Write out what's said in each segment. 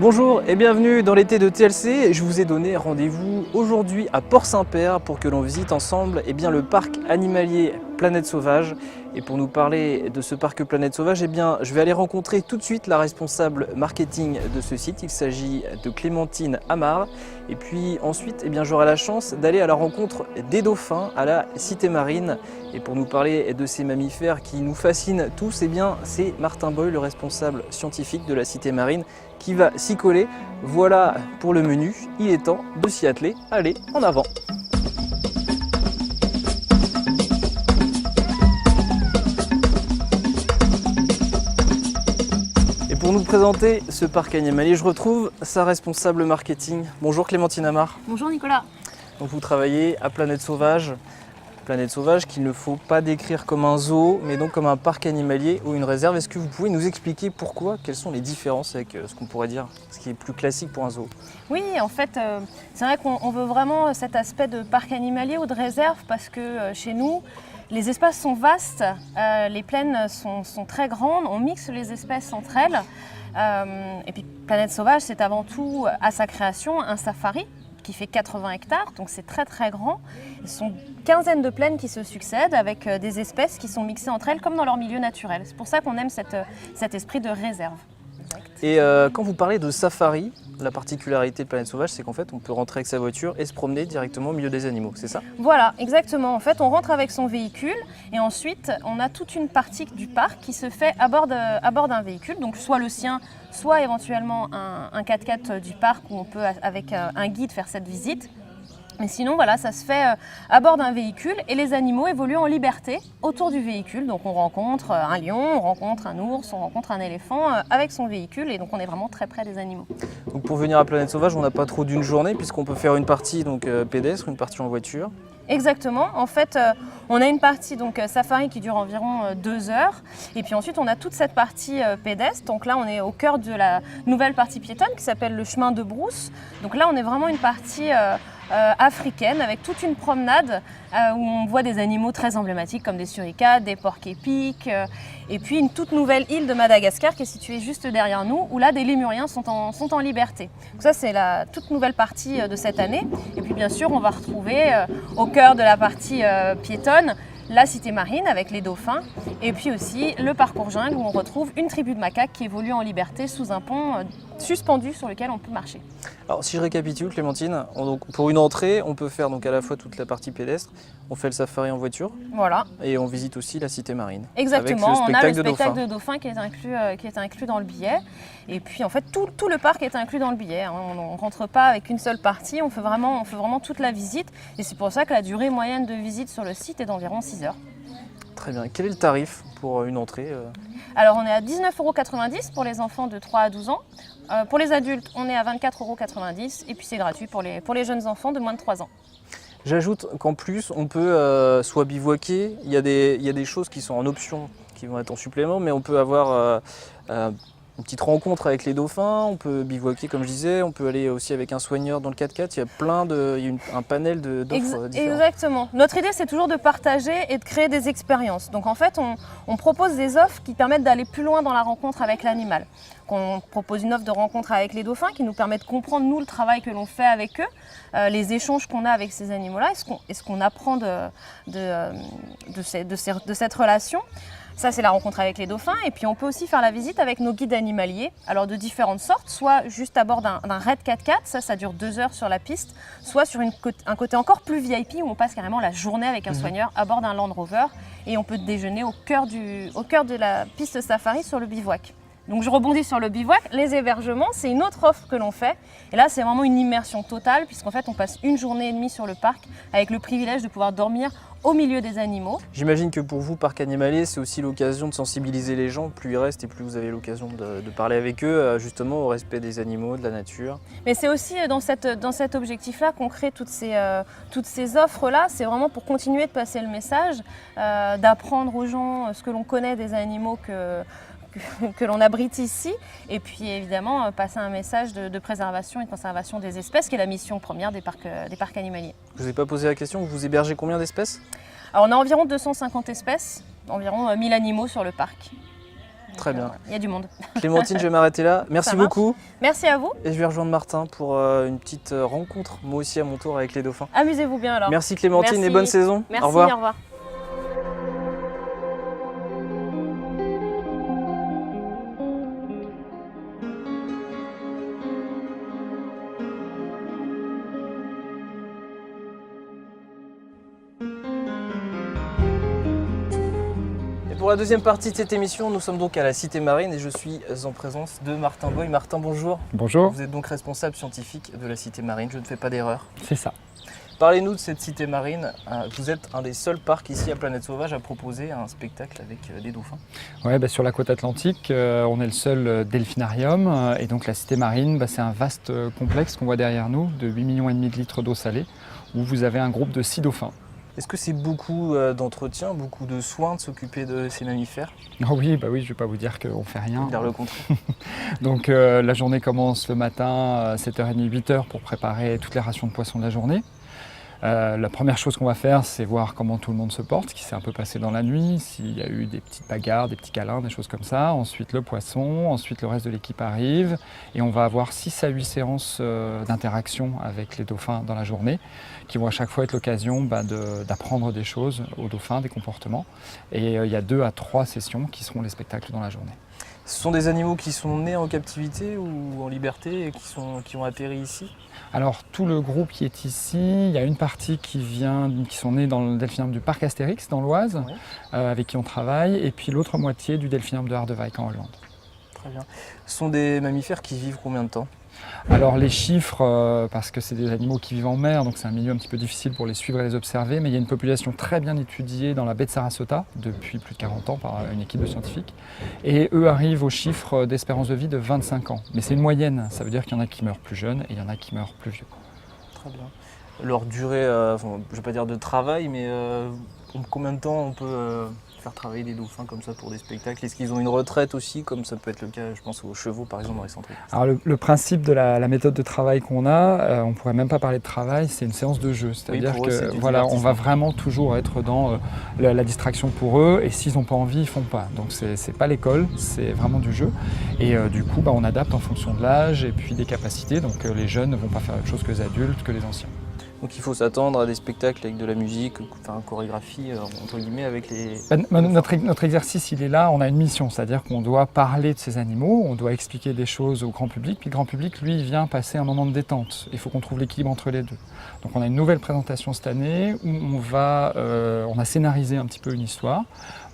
Bonjour et bienvenue dans l'été de TLC. Je vous ai donné rendez-vous aujourd'hui à Port-Saint-Père pour que l'on visite ensemble le parc animalier Planète Sauvage. Et pour nous parler de ce parc Planète Sauvage, je vais aller rencontrer tout de suite la responsable marketing de ce site. Il s'agit de Clémentine Amar. Et puis ensuite, j'aurai la chance d'aller à la rencontre des dauphins à la Cité Marine. Et pour nous parler de ces mammifères qui nous fascinent tous, c'est Martin Boy, le responsable scientifique de la Cité Marine, qui va s'y coller. Voilà pour le menu, il est temps de s'y atteler. Allez, en avant! Et pour nous présenter ce parc animalier, je retrouve sa responsable marketing. Bonjour Clémentine Amar. Bonjour Nicolas. Donc vous travaillez à Planète Sauvage. Planète Sauvage qu'il ne faut pas décrire comme un zoo, mais donc comme un parc animalier ou une réserve. Est-ce que vous pouvez nous expliquer pourquoi, quelles sont les différences avec ce qu'on pourrait dire, ce qui est plus classique pour un zoo? Oui, en fait, c'est vrai qu'on veut vraiment cet aspect de parc animalier ou de réserve parce que chez nous, les espaces sont vastes, les plaines sont très grandes, on mixe les espèces entre elles. Et puis Planète Sauvage, c'est avant tout, à sa création, un safari qui fait 80 hectares, donc c'est très très grand. Ce sont une quinzaine de plaines qui se succèdent avec des espèces qui sont mixées entre elles comme dans leur milieu naturel. C'est pour ça qu'on aime cet esprit de réserve. Et quand vous parlez de safari, la particularité de Planète Sauvage, c'est qu'en fait on peut rentrer avec sa voiture et se promener directement au milieu des animaux, c'est ça? Voilà, exactement. En fait, on rentre avec son véhicule et ensuite on a toute une partie du parc qui se fait à bord d'un véhicule, donc soit le sien, soit éventuellement un 4x4 du parc où on peut avec un guide faire cette visite. Mais sinon, voilà, ça se fait à bord d'un véhicule et les animaux évoluent en liberté autour du véhicule. Donc on rencontre un lion, on rencontre un ours, on rencontre un éléphant avec son véhicule et donc on est vraiment très près des animaux. Donc pour venir à Planète Sauvage, on n'a pas trop d'une journée puisqu'on peut faire une partie pédestre, une partie en voiture. Exactement. En fait, on a une partie safari qui dure environ 2 heures. Et puis ensuite, on a toute cette partie pédestre. Donc là, on est au cœur de la nouvelle partie piétonne qui s'appelle le chemin de brousse. Donc là, on est vraiment une partie africaine avec toute une promenade où on voit des animaux très emblématiques comme des suricates, des porcs-épics et puis une toute nouvelle île de Madagascar qui est située juste derrière nous où là des lémuriens sont en liberté. Donc ça c'est la toute nouvelle partie de cette année et puis bien sûr on va retrouver au cœur de la partie piétonne la Cité Marine avec les dauphins et puis aussi le parcours jungle où on retrouve une tribu de macaques qui évolue en liberté sous un pont suspendu sur lequel on peut marcher. Alors si je récapitule Clémentine, pour une entrée on peut faire à la fois toute la partie pédestre, on fait le safari en voiture voilà. Et on visite aussi la Cité Marine. Exactement, avec on a le spectacle de dauphins qui est inclus dans le billet et puis en fait tout le parc est inclus dans le billet, on ne rentre pas avec une seule partie, on fait vraiment toute la visite et c'est pour ça que la durée moyenne de visite sur le site est d'environ 6 heures. Très bien, quel est le tarif pour une entrée? Alors on est à 19,90 € pour les enfants de 3 à 12 ans. Pour les adultes, on est à 24,90 € et puis c'est gratuit pour les jeunes enfants de moins de 3 ans. J'ajoute qu'en plus, on peut soit bivouaquer, il y a des choses qui sont en option, qui vont être en supplément, mais on peut avoir une petite rencontre avec les dauphins, on peut bivouaquer comme je disais, on peut aller aussi avec un soigneur dans le 4x4, il y a un panel d'offres différentes. Exactement. Notre idée c'est toujours de partager et de créer des expériences. Donc en fait on propose des offres qui permettent d'aller plus loin dans la rencontre avec l'animal. On propose une offre de rencontre avec les dauphins qui nous permet de comprendre nous le travail que l'on fait avec eux, les échanges qu'on a avec ces animaux-là, et ce qu'on apprend de cette relation. Ça, c'est la rencontre avec les dauphins. Et puis, on peut aussi faire la visite avec nos guides animaliers, alors de différentes sortes, soit juste à bord d'un raid 4x4, ça dure 2 heures sur la piste, soit sur un côté encore plus VIP où on passe carrément la journée avec un soigneur à bord d'un Land Rover et on peut déjeuner au cœur de la piste safari sur le bivouac. Donc je rebondis sur le bivouac, les hébergements, c'est une autre offre que l'on fait. Et là, c'est vraiment une immersion totale puisqu'en fait, on passe 1 journée et demie sur le parc avec le privilège de pouvoir dormir au milieu des animaux. J'imagine que pour vous, parc animalier, c'est aussi l'occasion de sensibiliser les gens. Plus ils restent et plus vous avez l'occasion de parler avec eux justement au respect des animaux, de la nature. Mais c'est aussi dans cet objectif-là qu'on crée toutes ces offres-là. C'est vraiment pour continuer de passer le message, d'apprendre aux gens ce que l'on connaît des animaux que l'on abrite ici et puis évidemment passer un message de préservation et de conservation des espèces qui est la mission première des parcs animaliers. Je ne vous ai pas posé la question, vous hébergez combien d'espèces? Alors on a environ 250 espèces, environ 1000 animaux sur le parc. Très bien. Il y a du monde. Clémentine, je vais m'arrêter là. Merci Ça marche. beaucoup. Merci à vous. Et je vais rejoindre Martin pour une petite rencontre, moi aussi à mon tour, avec les dauphins. Amusez-vous bien alors. Merci Clémentine Merci. et bonne saison. Merci, Au revoir. Au revoir. Pour la deuxième partie de cette émission, nous sommes donc à la Cité Marine et je suis en présence de Martin Boy. Martin, bonjour. Bonjour. Vous êtes donc responsable scientifique de la Cité Marine, je ne fais pas d'erreur. C'est ça. Parlez-nous de cette Cité Marine. Vous êtes un des seuls parcs ici à Planète Sauvage à proposer un spectacle avec des dauphins. Ouais, sur la côte atlantique, on est le seul delphinarium et donc la Cité Marine, c'est un vaste complexe qu'on voit derrière nous de 8,5 millions de litres d'eau salée où vous avez un groupe de 6 dauphins. Est-ce que c'est beaucoup d'entretien, beaucoup de soins de s'occuper de ces mammifères? Oh oui, je ne vais pas vous dire qu'on ne fait rien. Dire le contraire. Donc la journée commence le matin à 7h30, 8h pour préparer toutes les rations de poissons de la journée. La première chose qu'on va faire, c'est voir comment tout le monde se porte, ce qui s'est un peu passé dans la nuit, s'il y a eu des petites bagarres, des petits câlins, des choses comme ça. Ensuite le poisson, ensuite le reste de l'équipe arrive et on va avoir 6 à 8 séances d'interaction avec les dauphins dans la journée qui vont à chaque fois être l'occasion d'apprendre des choses aux dauphins, des comportements. Et il y a 2 à 3 sessions qui seront les spectacles dans la journée. Ce sont des animaux qui sont nés en captivité ou en liberté et qui ont atterri ici? Alors tout le groupe qui est ici, il y a une partie qui sont nés dans le delphinarium du parc Astérix dans l'Oise, Oui. Avec qui on travaille, et puis l'autre moitié du delphinarium de Harderwijk en Hollande. Très bien. Ce sont des mammifères qui vivent combien de temps? Alors les chiffres, parce que c'est des animaux qui vivent en mer, donc c'est un milieu un petit peu difficile pour les suivre et les observer, mais il y a une population très bien étudiée dans la baie de Sarasota depuis plus de 40 ans par une équipe de scientifiques. Et eux arrivent au chiffre d'espérance de vie de 25 ans. Mais c'est une moyenne, ça veut dire qu'il y en a qui meurent plus jeunes et il y en a qui meurent plus vieux. Très bien. Leur durée, je ne vais pas dire de travail, mais combien de temps on peut faire travailler des dauphins comme ça pour des spectacles? Est-ce qu'ils ont une retraite aussi, comme ça peut être le cas, je pense, aux chevaux par exemple dans les centres? Alors le principe de la méthode de travail qu'on a, on ne pourrait même pas parler de travail, c'est une séance de jeu. C'est-à-dire on va vraiment toujours être dans la distraction pour eux et s'ils n'ont pas envie, ils ne font pas. Donc c'est pas l'école, c'est vraiment du jeu. Et du coup, on adapte en fonction de l'âge et puis des capacités. Donc les jeunes ne vont pas faire la même chose que les adultes, que les anciens. Donc il faut s'attendre à des spectacles avec de la musique, enfin chorégraphie entre guillemets avec les... Notre exercice il est là, on a une mission, c'est-à-dire qu'on doit parler de ces animaux, on doit expliquer des choses au grand public, puis le grand public lui il vient passer un moment de détente. Il faut qu'on trouve l'équilibre entre les deux. Donc on a une nouvelle présentation cette année où on a scénarisé un petit peu une histoire.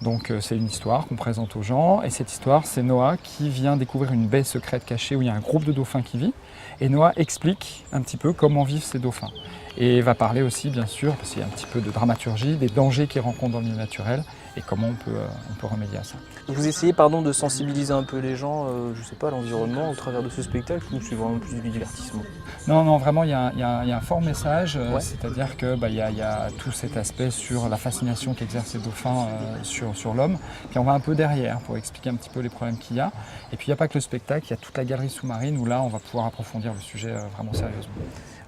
Donc c'est une histoire qu'on présente aux gens et cette histoire c'est Noah qui vient découvrir une baie secrète cachée où il y a un groupe de dauphins qui vit et Noah explique un petit peu comment vivent ces dauphins. Et va parler aussi, bien sûr, parce qu'il y a un petit peu de dramaturgie, des dangers qu'ils rencontrent dans le milieu naturel et comment on peut remédier à ça. Vous essayez de sensibiliser un peu les gens, je ne sais pas, à l'environnement au travers de ce spectacle ou c'est vraiment plus du divertissement? Non, vraiment, il y a un fort message, c'est-à-dire qu'il y a tout cet aspect sur la fascination qu'exercent les dauphins sur l'homme. Puis on va un peu derrière pour expliquer un petit peu les problèmes qu'il y a. Et puis il n'y a pas que le spectacle, il y a toute la galerie sous-marine où là, on va pouvoir approfondir le sujet vraiment sérieusement.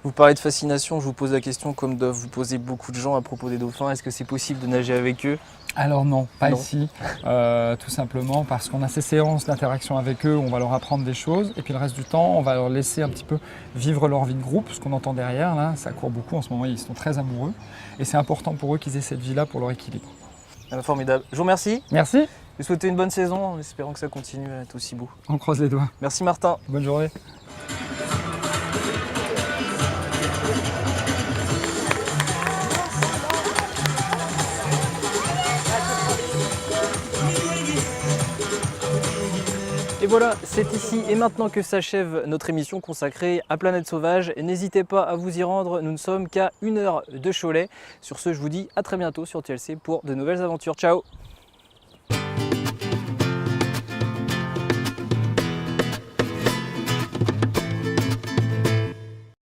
Vous parlez de fascination, je vous pose la question comme doivent vous poser beaucoup de gens à propos des dauphins. Est-ce que c'est possible de nager avec eux? Alors non, pas ici, tout simplement parce qu'on a ces séances d'interaction avec eux où on va leur apprendre des choses et puis le reste du temps, on va leur laisser un petit peu vivre leur vie de groupe. Ce qu'on entend derrière, là, ça court beaucoup en ce moment, ils sont très amoureux et c'est important pour eux qu'ils aient cette vie-là pour leur équilibre. Formidable. Je vous remercie. Merci. Je vous souhaite une bonne saison en espérant que ça continue à être aussi beau. On croise les doigts. Merci Martin. Bonne journée. Et voilà, c'est ici et maintenant que s'achève notre émission consacrée à Planète Sauvage. N'hésitez pas à vous y rendre, nous ne sommes qu'à 1 heure de Cholet. Sur ce, je vous dis à très bientôt sur TLC pour de nouvelles aventures. Ciao!